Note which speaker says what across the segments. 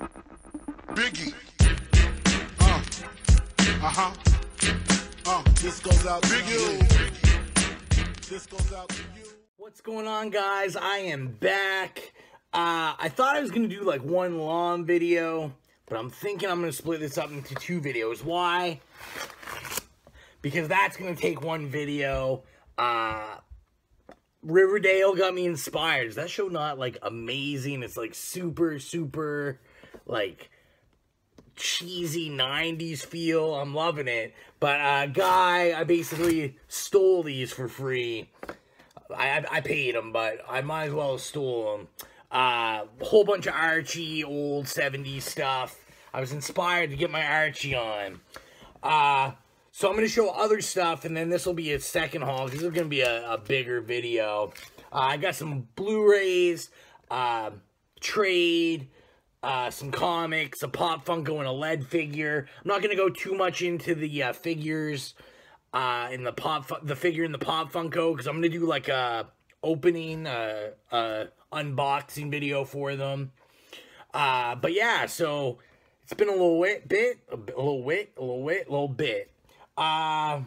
Speaker 1: Biggie. This goes out to you. This goes out to you.
Speaker 2: What's going on, guys? I am back. I thought I was going to do like one long video, but I'm thinking I'm going to split this up into two videos. Why? Because that's going to take one video. Riverdale got me inspired. Is that show not like amazing? It's like super like cheesy 90s feel. I'm loving it. But I basically stole these for free. I paid them, but I might as well have stole them. Whole bunch of Archie, old 70s stuff. I was inspired to get my Archie on. So I'm going to show other stuff, and then this will be a second haul. This is going to be a bigger video. I got some Blu-rays, trade, some comics, a Pop Funko, and a lead figure. I'm not going to go too much into the figures in the figure in the Pop Funko, because I'm going to do like a opening, unboxing video for them. But yeah, so it's been a little bit.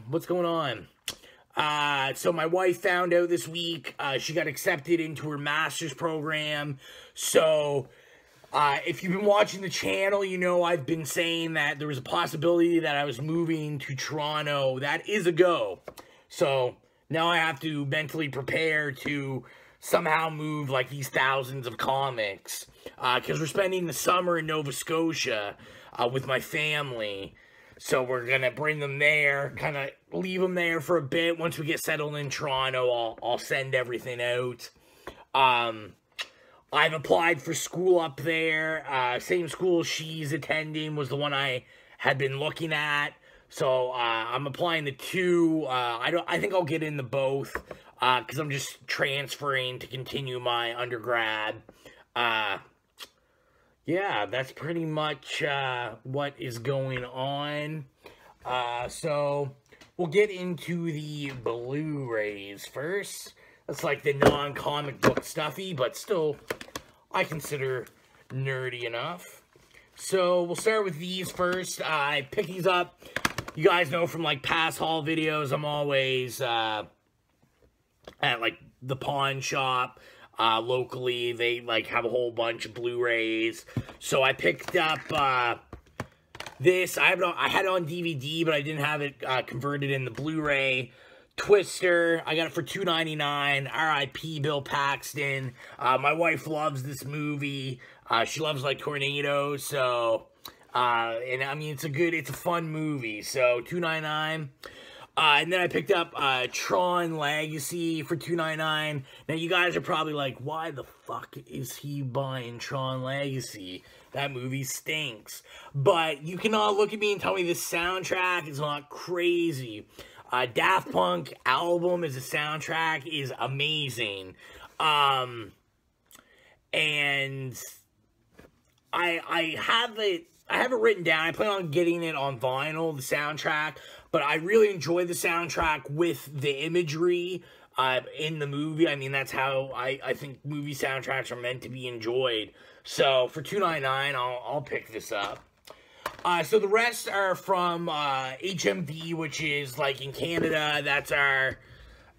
Speaker 2: What's going on? So my wife found out this week, she got accepted into her master's program. So, if you've been watching the channel, you know I've been saying that there was a possibility that I was moving to Toronto. That is a go. So, now I have to mentally prepare to somehow move like these thousands of comics. Because we're spending the summer in Nova Scotia, with my family. So we're going to bring them there, kind of leave them there for a bit. Once we get settled in Toronto, I'll send everything out. I've applied for school up there. Same school she's attending was the one I had been looking at. So I'm applying to two. I think I'll get into both because I'm just transferring to continue my undergrad. Yeah, that's pretty much what is going on. So we'll get into the Blu-rays first. That's like the non-comic book stuffy, but still, I consider nerdy enough. So we'll start with these first. I picked these up. You guys know from like past haul videos, I'm always at like the pawn shop. Locally, they like have a whole bunch of Blu-rays. So I picked up this. I had it on DVD, but I didn't have it converted in the Blu-ray. Twister. I got it for $2.99. R.I.P. Bill Paxton. My wife loves this movie. She loves like tornadoes. So, and I mean it's a fun movie. So $2.99. And then I picked up Tron Legacy for $2.99. Now, you guys are probably like, why the fuck is he buying Tron Legacy? That movie stinks. But you cannot look at me and tell me this soundtrack is not crazy. Daft Punk album as a soundtrack is amazing. And I have it written down. I plan on getting it on vinyl, the soundtrack. But I really enjoy the soundtrack with the imagery in the movie. I mean, that's how I think movie soundtracks are meant to be enjoyed. So, for $2.99, I'll pick this up. So, the rest are from HMV, which is, like, in Canada. That's our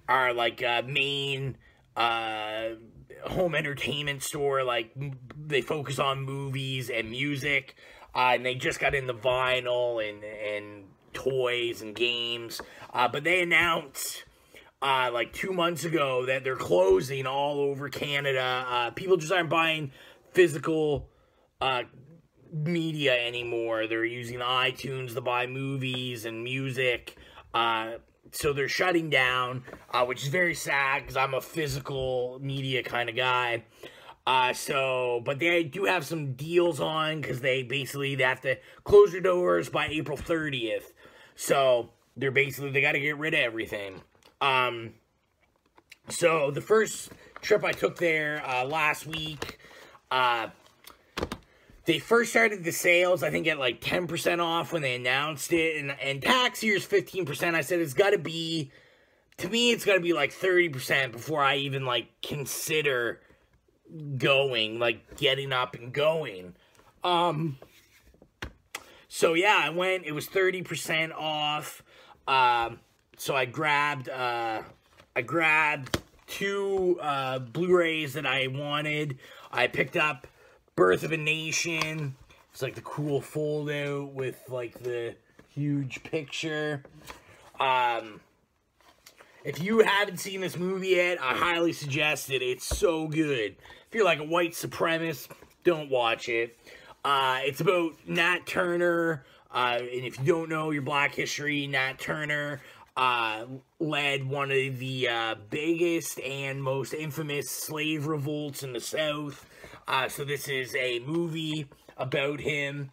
Speaker 2: main home entertainment store. Like, they focus on movies and music. And they just got into vinyl and toys and games, but they announced like 2 months ago that they're closing all over Canada. People just aren't buying physical media anymore. They're using iTunes to buy movies and music, so they're shutting down, which is very sad because I'm a physical media kind of guy. But they do have some deals on because they have to close their doors by April 30th. So they got to get rid of everything. So the first trip I took there, last week, they first started the sales, I think at like 10% off when they announced it. And tax year's 15%. I said it's got to be, to me, it's got to be like 30% before I even like consider going, like getting up and going. So yeah, I went, it was 30% off. So I grabbed two Blu-rays that I wanted. I picked up Birth of a Nation. It's like the cool fold out with like the huge picture. If you haven't seen this movie yet, I highly suggest it. It's so good. If you're like a white supremacist, don't watch it. It's about Nat Turner, and if you don't know your Black history, Nat Turner led one of the biggest and most infamous slave revolts in the South. So this is a movie about him.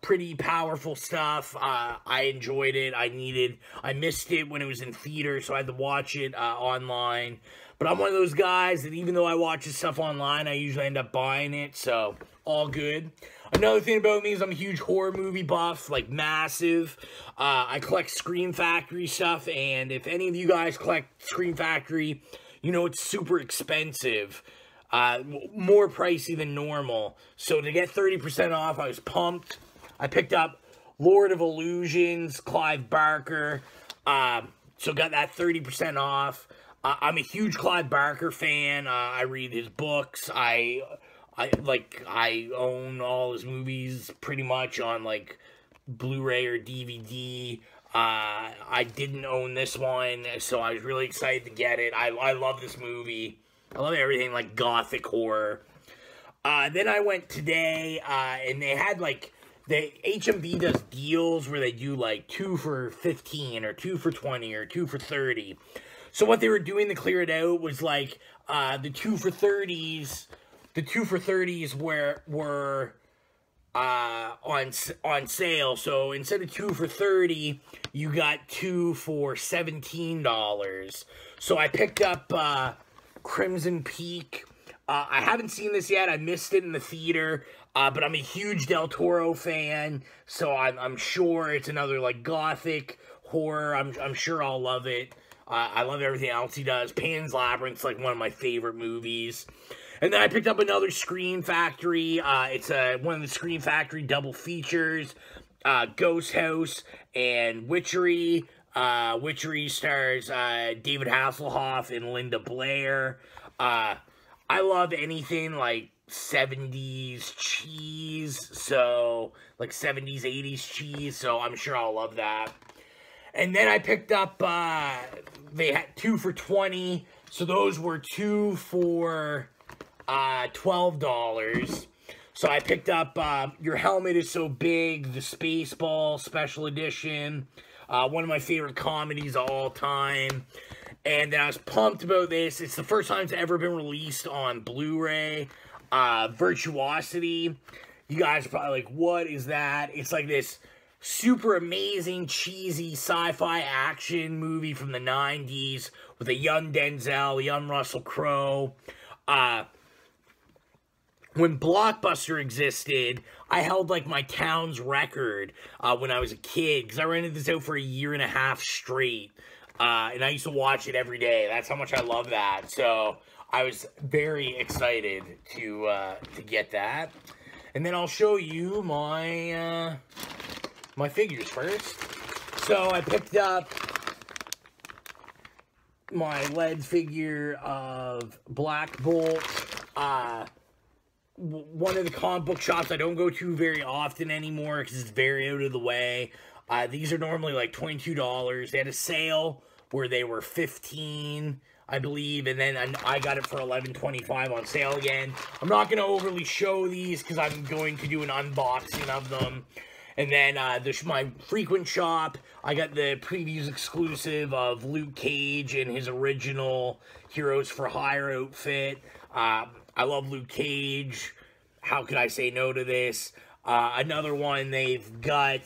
Speaker 2: Pretty powerful stuff. I enjoyed it. I missed it when it was in theater, so I had to watch it online. But I'm one of those guys that even though I watch this stuff online, I usually end up buying it, so all good. Another thing about me is I'm a huge horror movie buff, like massive. I collect Scream Factory stuff, and if any of you guys collect Scream Factory, you know it's super expensive. More pricey than normal. So to get 30% off, I was pumped. I picked up Lord of Illusions, Clive Barker. So got that 30% off. I'm a huge Clive Barker fan. I read his books. I own all his movies pretty much on like Blu-ray or DVD. I didn't own this one, so I was really excited to get it. I love this movie. I love everything like gothic horror. Then I went today, and they had like, the HMV does deals where they do like 2 for $15 or 2 for $20 or 2 for $30. So what they were doing to clear it out was like, the 2 for $30s, were on sale. So instead of 2 for $30, you got 2 for $17. So I picked up, Crimson Peak. I haven't seen this yet. I missed it in the theater, but I'm a huge Del Toro fan, so I'm sure it's another like gothic horror. I'm sure I'll love it. I love everything else he does. Pan's Labyrinth's like one of my favorite movies. And then I picked up another Scream Factory. It's one of the Scream Factory double features, Ghost House and Witchery. Witchery stars David Hasselhoff and Linda Blair. I love anything like 70s cheese, so like 70s, 80s cheese, so I'm sure I'll love that. And then I picked up, they had 2 for $20, so those were 2 for $12. So I picked up Your Helmet Is So Big, the Spaceball Special Edition. One of my favorite comedies of all time. And then I was pumped about this. It's the first time it's ever been released on Blu-ray. Virtuosity. You guys are probably like, what is that? It's like this super amazing, cheesy sci-fi action movie from the 90s with a young Denzel, young Russell Crowe. When Blockbuster existed, I held like my town's record when I was a kid, because I rented this out for a year and a half straight, and I used to watch it every day. That's how much I love that. So I was very excited to get that. And then I'll show you my my figures first. So I picked up my lead figure of Black Bolt. One of the comic book shops I don't go to very often anymore because it's very out of the way. These are normally like $22. They had a sale where they were $15, I believe, and then I got it for $11.25 on sale again. I'm not going to overly show these because I'm going to do an unboxing of them. And then there's my frequent shop. I got the previews exclusive of Luke Cage and his original Heroes for Hire outfit. I love Luke Cage. How could I say no to this? Another one they've got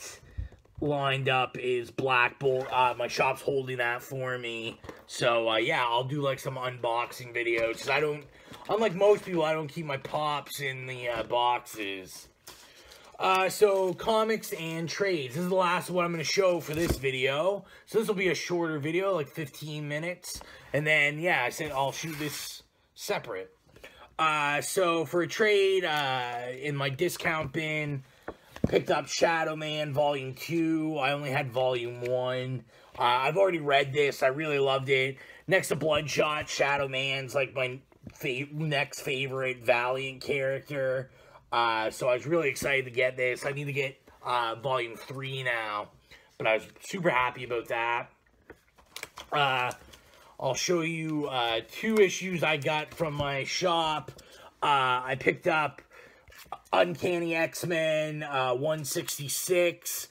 Speaker 2: lined up is Black Bolt. My shop's holding that for me. So, yeah, I'll do, like, some unboxing videos. Because I don't, unlike most people, I don't keep my pops in the boxes. So, comics and trades. This is the last one I'm going to show for this video. So, this will be a shorter video, like 15 minutes. And then, yeah, I said I'll shoot this separate. So for a trade, in my discount bin, picked up Shadow Man Volume 2. I only had Volume 1. I've already read this. I really loved it. Next to Bloodshot, Shadow Man's like my next favorite Valiant character. So I was really excited to get this. I need to get Volume 3 now. But I was super happy about that. I'll show you 2 issues I got from my shop. I picked up Uncanny X-Men 166.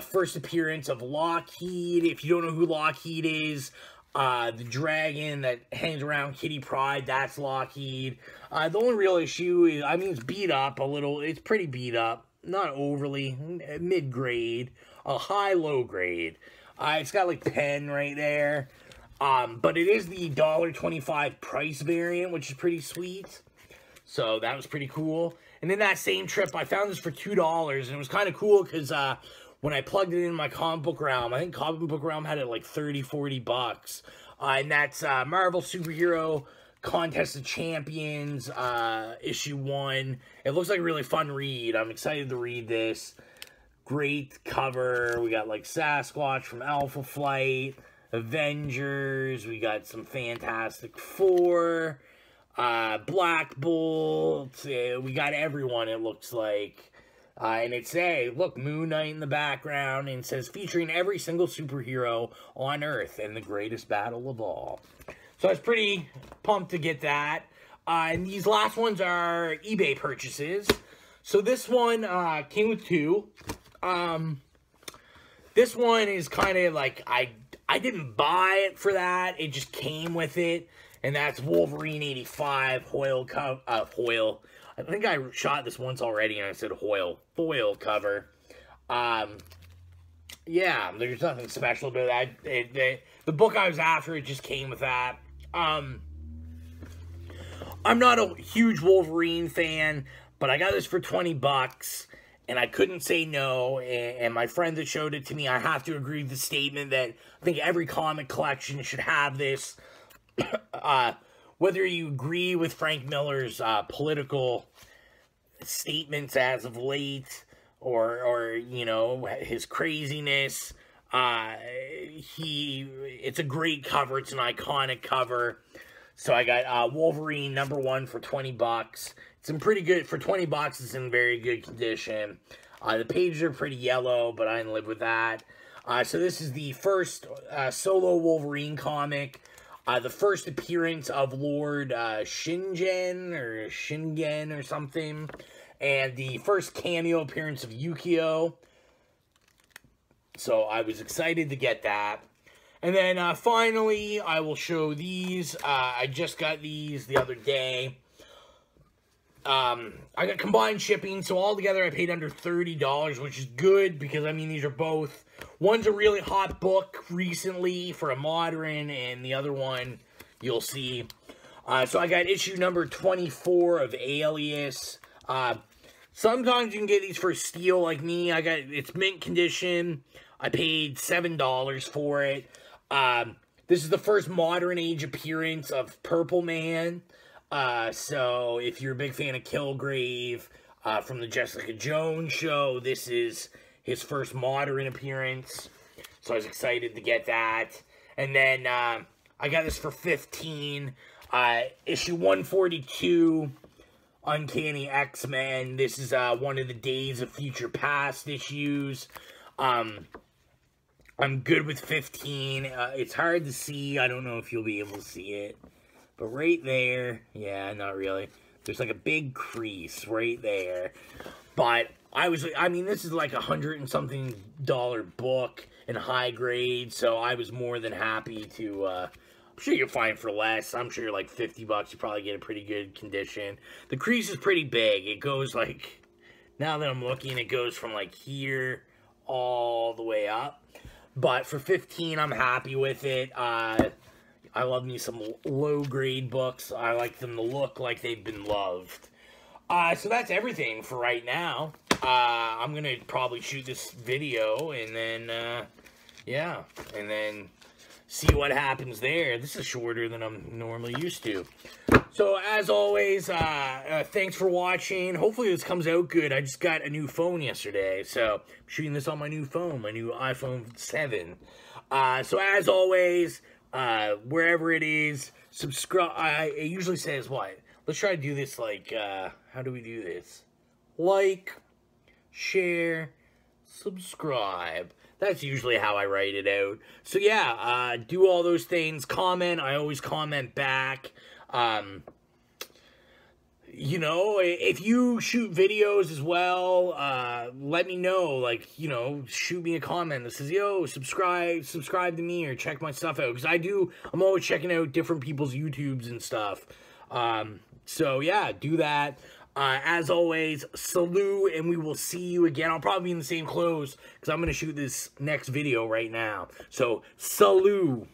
Speaker 2: First appearance of Lockheed. If you don't know who Lockheed is, the dragon that hangs around Kitty Pryde, that's Lockheed. The only real issue is, I mean, it's beat up a little. It's pretty beat up. Not overly. Mid-grade. A high-low grade. It's got, like, pen right there. But it is the $1.25 price variant, which is pretty sweet. So, that was pretty cool. And in that same trip, I found this for $2. And it was kind of cool because, when I plugged it in my Comic Book Realm, I think Comic Book Realm had it like 30, 40 bucks. And that's Marvel Superhero Contest of Champions, issue 1. It looks like a really fun read. I'm excited to read this. Great cover. We got like Sasquatch from Alpha Flight, Avengers. We got some Fantastic Four, Black Bolt. We got everyone, it looks like. And it says, look, Moon Knight in the background, and it says, featuring every single superhero on Earth in the greatest battle of all. So I was pretty pumped to get that. And these last ones are eBay purchases. So this one came with 2. This one is kind of like, I didn't buy it for that. It just came with it. And that's Wolverine 85 Hoyle. I think I shot this once already and I said foil cover. Yeah, there's nothing special about that. The book I was after, it just came with that. I'm not a huge Wolverine fan, but I got this for 20 bucks and I couldn't say no. And my friend that showed it to me, I have to agree with the statement that I think every comic collection should have this. Whether you agree with Frank Miller's political statements as of late, or you know, his craziness, it's a great cover. It's an iconic cover. So I got Wolverine #1 for 20 bucks. It's in pretty good, for 20 bucks, it's in very good condition. The pages are pretty yellow, but I can live with that. So this is the first solo Wolverine comic. The first appearance of Lord Shingen or something. And the first cameo appearance of Yukio. So I was excited to get that. And then finally, I will show these. I just got these the other day. I got combined shipping, so altogether I paid under $30, which is good because, I mean, these are both... One's a really hot book recently for a modern, and the other one you'll see. So I got issue number 24 of Alias. Sometimes you can get these for steal like me. It's mint condition. I paid $7 for it. This is the first modern age appearance of Purple Man. So if you're a big fan of Kilgrave from the Jessica Jones show, this is his first modern appearance. So I was excited to get that. And then I got this for $15. Issue 142, Uncanny X-Men. This is one of the Days of Future Past issues. I'm good with 15. It's hard to see. I don't know if you'll be able to see it. But right there, yeah, not really. There's like a big crease right there. But I mean, this is like $100 and something book in high grade. So I was more than happy to, I'm sure you'll find for less. I'm sure like 50 bucks, you probably get a pretty good condition. The crease is pretty big. It goes like, now that I'm looking, it goes from like here all the way up. But for 15, I'm happy with it. I love me some low-grade books. I like them to look like they've been loved. So that's everything for right now. I'm going to probably shoot this video and then, yeah, and then see what happens there. This is shorter than I'm normally used to. So, as always, thanks for watching. Hopefully this comes out good. I just got a new phone yesterday, so I'm shooting this on my new phone, my new iPhone 7. So, as always, wherever it is, subscribe. It usually says what? Let's try to do this like, how do we do this? Like, share, subscribe. That's usually how I write it out. So, yeah, do all those things. Comment. I always comment back. You know, if you shoot videos as well, let me know, like, you know, shoot me a comment that says, yo, subscribe to me or check my stuff out, because I'm always checking out different people's YouTubes and stuff. So, yeah, do that. As always, salute, and we will see you again. I'll probably be in the same clothes, because I'm going to shoot this next video right now. So, salute.